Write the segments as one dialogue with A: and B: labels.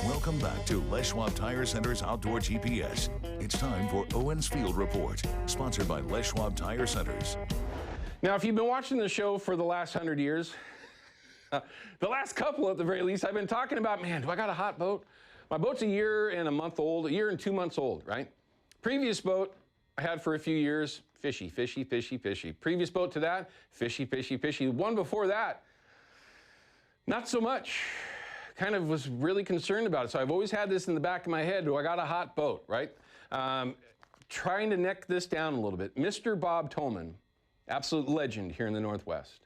A: Welcome back to Les Schwab Tire Center's Outdoor GPS. It's time for Owin's Field Report, sponsored by Les Schwab Tire Centers.
B: Now, if you've been watching the show for the last 100 years, the last couple at the very least, I've been talking about, man, do I got a hot boat? My boat's a year and 2 months old, right? Previous boat I had for a few years, fishy, fishy, fishy, fishy. Previous boat to that, fishy, fishy, fishy. One before that, not so much. Kind of was really concerned about it. So I've always had this in the back of my head. Do I got a hot boat, right? Trying to neck this down a little bit. Mr. Bob Tolman, absolute legend here in the Northwest,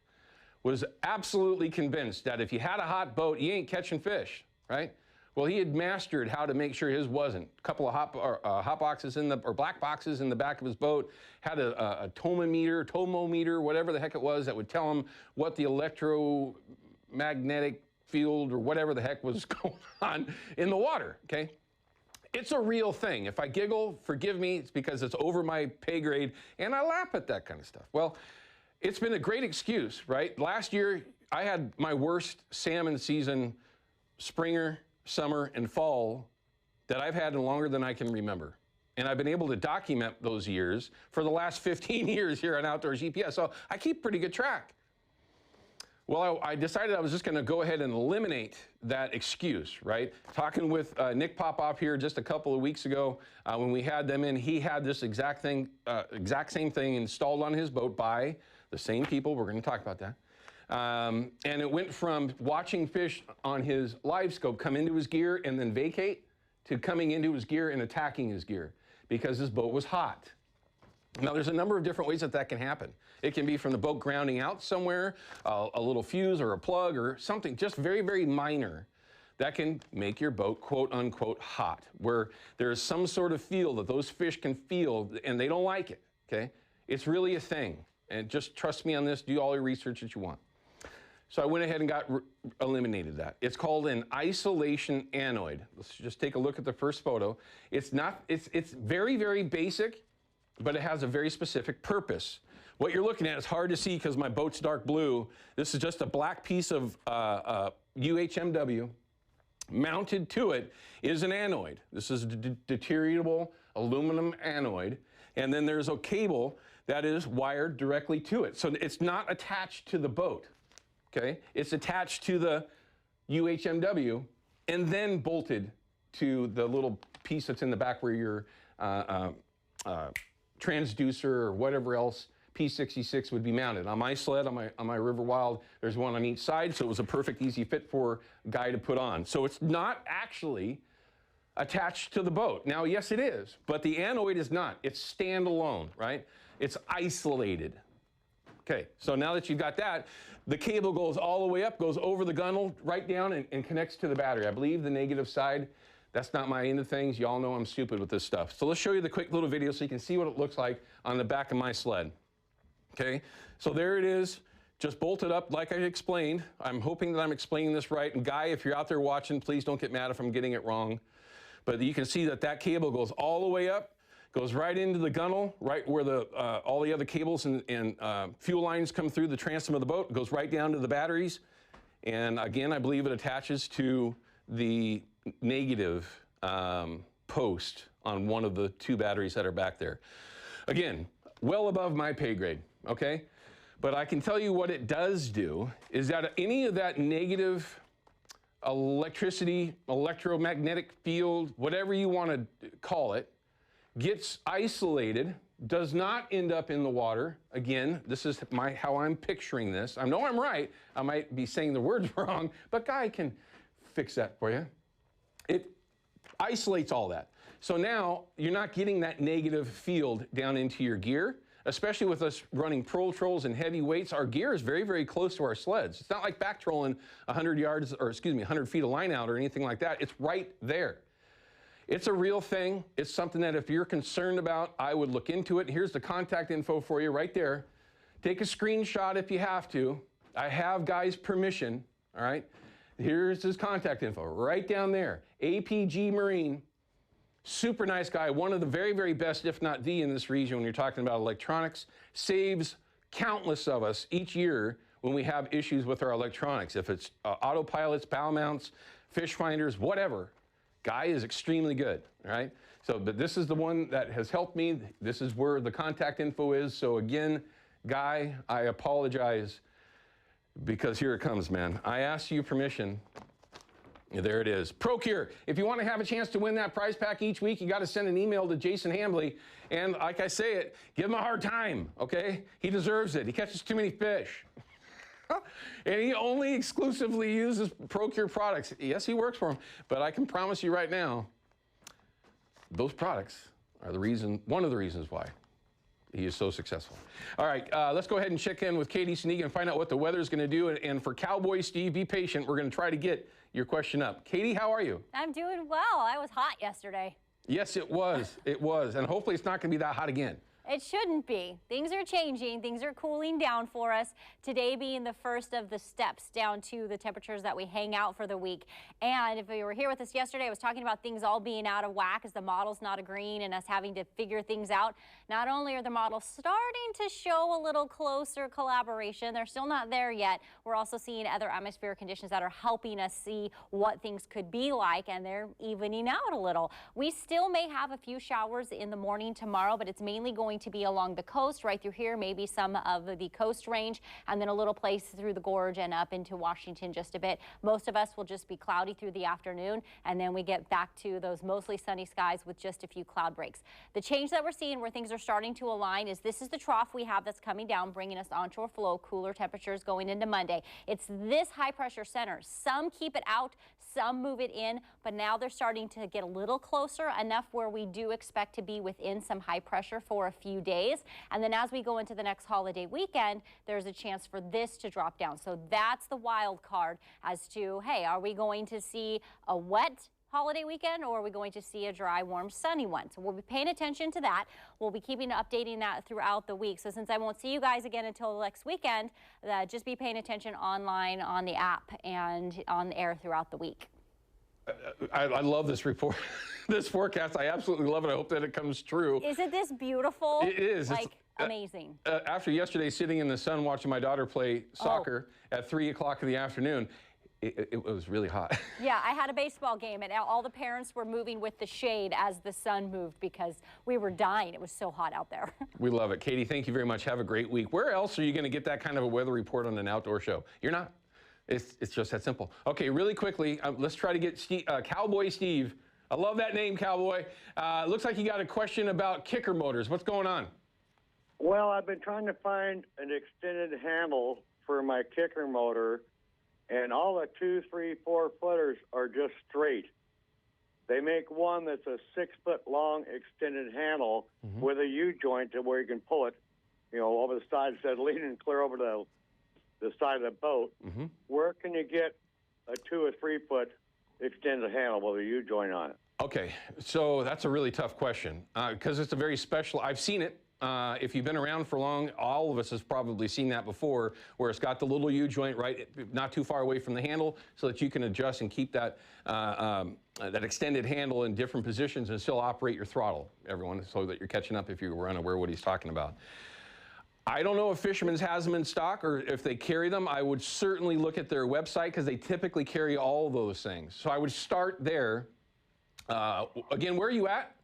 B: was absolutely convinced that if you had a hot boat, you ain't catching fish, right? Well, he had mastered how to make sure his wasn't. A couple of hot boxes or black boxes in the back of his boat, had a tomometer, whatever the heck it was, that would tell him what the electromagnetic field or whatever the heck was going on in the water, okay? It's a real thing. If I giggle, forgive me, it's because it's over my pay grade and I laugh at that kind of stuff. Well, it's been a great excuse, right? Last year, I had my worst salmon season, springer, summer, and fall that I've had in longer than I can remember. And I've been able to document those years for the last 15 years here on Outdoor GPS. So I keep pretty good track. Well, I decided I was just going to go ahead and eliminate that excuse, right? Talking with Nick Popoff here just a couple of weeks ago when we had them in, he had this exact same thing installed on his boat by the same people. We're going to talk about that. And it went from watching fish on his live scope come into his gear and then vacate to coming into his gear and attacking his gear because his boat was hot. Now, there's a number of different ways that can happen. It can be from the boat grounding out somewhere, a little fuse or a plug or something just very, very minor that can make your boat, quote unquote, hot, where there's some sort of feel that those fish can feel and they don't like it, okay? It's really a thing. And just trust me on this, do all your research that you want. So I went ahead and eliminated that. It's called an isolation anode. Let's just take a look at the first photo. It's very, very basic, but it has a very specific purpose. What you're looking at is hard to see because my boat's dark blue. This is just a black piece of UHMW. Mounted to it is an anode. This is a deterioratable aluminum anode. And then there's a cable that is wired directly to it. So it's not attached to the boat, okay? It's attached to the UHMW and then bolted to the little piece that's in the back where your transducer or whatever else P66 would be mounted. On my sled, on my River Wild, there's one on each side, so it was a perfect easy fit for a guy to put on. So it's not actually attached to the boat. Now, yes, it is, but the anode is not. It's standalone, right? It's isolated. Okay, so now that you've got that, the cable goes all the way up, goes over the gunnel, right down, and connects to the battery. I believe the negative side, that's not my end of things. You all know I'm stupid with this stuff. So let's show you the quick little video so you can see what it looks like on the back of my sled. Okay, so there it is, just bolted up like I explained. I'm hoping that I'm explaining this right. And Guy, if you're out there watching, please don't get mad if I'm getting it wrong. But you can see that that cable goes all the way up, goes right into the gunnel, right where all the other cables and fuel lines come through the transom of the boat. It goes right down to the batteries. And again, I believe it attaches to the negative post on one of the two batteries that are back there. Again, well above my pay grade, okay? But I can tell you what it does do is that any of that negative electricity, electromagnetic field, whatever you want to call it, gets isolated, does not end up in the water. Again, this is how I'm picturing this. I know I'm right. I might be saying the words wrong, but Guy can fix that for you. It isolates all that. So now you're not getting that negative field down into your gear, especially with us running pro trolls and heavy weights. Our gear is very, very close to our sleds. It's not like back trolling 100 feet of line out or anything like that. It's right there. It's a real thing. It's something that if you're concerned about, I would look into it. Here's the contact info for you right there. Take a screenshot if you have to. I have Guy's permission, all right? Here's his contact info right down there. APG Marine, super nice guy, one of the very, very best, if not the, in this region when you're talking about electronics. Saves countless of us each year when we have issues with our electronics. If it's autopilots, bow mounts, fish finders, whatever. Guy is extremely good, all right? So, but this is the one that has helped me. This is where the contact info is. So again, Guy, I apologize because here it comes, man. I asked you permission. There it is. Procure. If you want to have a chance to win that prize pack each week, you got to send an email to Jason Hambley. And like I say it, give him a hard time, okay? He deserves it. He catches too many fish. And he only exclusively uses Procure products. Yes, he works for them, but I can promise you right now, those products are one of the reasons why he is so successful. All right, let's go ahead and check in with Katie Sneeg and find out what the weather is going to do. And for Cowboy Steve, be patient. We're going to try to get your question up. Katie, how are you?
C: I'm doing well. I was hot yesterday.
B: Yes, it was. It was. And hopefully it's not going to be that hot again.
C: It shouldn't be. Things are changing. Things are cooling down for us. Today being the first of the steps down to the temperatures that we hang out for the week. And if you were here with us yesterday, I was talking about things all being out of whack as the model's not agreeing and us having to figure things out. Not only are the models starting to show a little closer collaboration, they're still not there yet. We're also seeing other atmospheric conditions that are helping us see what things could be like, and they're evening out a little. We still may have a few showers in the morning tomorrow, but it's mainly going to be along the coast right through here, maybe some of the coast range, and then a little place through the gorge and up into Washington just a bit. Most of us will just be cloudy through the afternoon, and then we get back to those mostly sunny skies with just a few cloud breaks. The change that we're seeing where things are starting to align is this is the trough we have that's coming down, bringing us onshore flow, cooler temperatures going into Monday. It's this high pressure center. Some keep it out, some move it in, but now they're starting to get a little closer, enough where we do expect to be within some high pressure for a few days. And then as we go into the next holiday weekend, there's a chance for this to drop down. So that's the wild card as to, hey, are we going to see a wet holiday weekend, or are we going to see a dry, warm, sunny one? So we'll be paying attention to that. We'll be updating that throughout the week. So since I won't see you guys again until next weekend, just be paying attention online, on the app, and on the air throughout the week.
B: I love this report, this forecast. I absolutely love it. I hope that it comes true.
C: Isn't this beautiful?
B: It is.
C: Like, amazing.
B: After yesterday sitting in the sun watching my daughter play soccer at 3 o'clock in the afternoon, it was really hot.
C: Yeah, I had a baseball game, and all the parents were moving with the shade as the sun moved because we were dying. It was so hot out there.
B: We love it. Katie, thank you very much. Have a great week. Where else are you going to get that kind of a weather report on an outdoor show? You're not. It's just that simple. Okay, really quickly, let's try to get Cowboy Steve. I love that name, Cowboy. Looks like you got a question about kicker motors. What's going on?
D: Well, I've been trying to find an extended handle for my kicker motor, and all the 2, 3, 4 footers are just straight. They make one that's a 6-foot long extended handle with a U-joint to where you can pull it, over the side instead of leaning clear over the side of the boat. Where can you get a 2 or 3 foot extended handle with a U-joint on it? Okay,
B: so that's a really tough question because it's a very special. I've seen it. If you've been around for long, all of us has probably seen that before, where it's got the little U-joint right, not too far away from the handle, so that you can adjust and keep that that extended handle in different positions and still operate your throttle, everyone, so that you're catching up if you were unaware what he's talking about. I don't know if Fisherman's has them in stock or if they carry them. I would certainly look at their website because they typically carry all those things. So I would start there. Again, where are you at?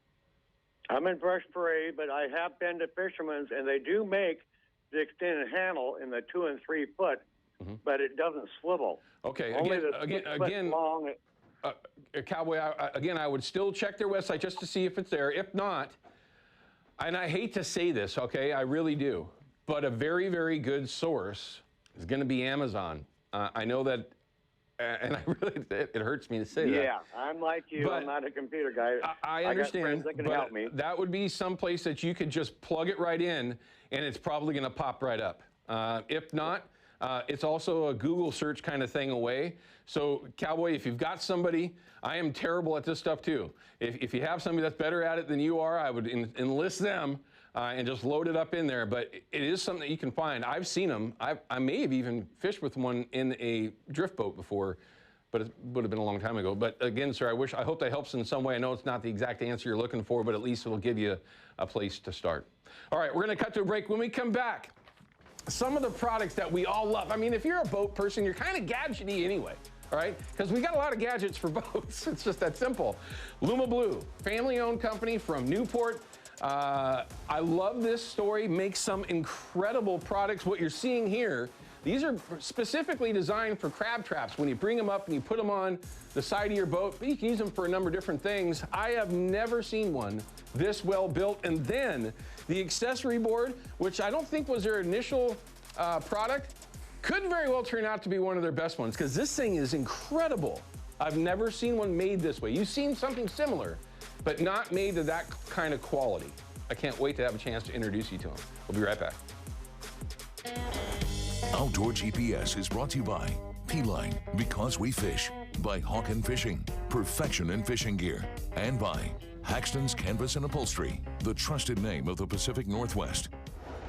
D: I'm in Brush Parade, but I have been to Fisherman's, and they do make the extended handle in the 2 and 3 foot, but it doesn't swivel.
B: Okay,
D: Only
B: again,
D: long.
B: Cowboy, again, I would still check their website just to see if it's there. If not, and I hate to say this, okay, I really do, but a very, very good source is going to be Amazon. I know that, and I really, it hurts me to say that.
D: Yeah, I'm like you.
B: But
D: I'm not a computer guy.
B: I understand,
D: I got friends that can help me.
B: That would be some place that you could just plug it right in, and it's probably going to pop right up. If not, it's also a Google search kind of thing away. So, Cowboy, if you've got somebody, I am terrible at this stuff too. If you have somebody that's better at it than you are, I would enlist them and just load it up in there. But it is something that you can find. I've seen them. I may have even fished with one in a drift boat before, but it would have been a long time ago. But again, sir, I hope that helps in some way. I know it's not the exact answer you're looking for, but at least it'll give you a place to start. All right, we're going to cut to a break. When we come back, some of the products that we all love. I mean, if you're a boat person, you're kind of gadgety anyway. all right? Because we got a lot of gadgets for boats. It's just that simple. Luma Blue, family-owned company from Newport. I love this story, makes some incredible products. What you're seeing here, these are specifically designed for crab traps. When you bring them up and you put them on the side of your boat, but you can use them for a number of different things. I have never seen one this well built. And then the accessory board, which I don't think was their initial product, could very well turn out to be one of their best ones, because this thing is incredible. I've never seen one made this way. You've seen something similar, but not made to that kind of quality. I can't wait to have a chance to introduce you to them. We'll be right back.
A: Outdoor GPS is brought to you by P-Line, because we fish, by Hawken Fishing, perfection in fishing gear, and by Haxton's Canvas and Upholstery, the trusted name of the Pacific Northwest.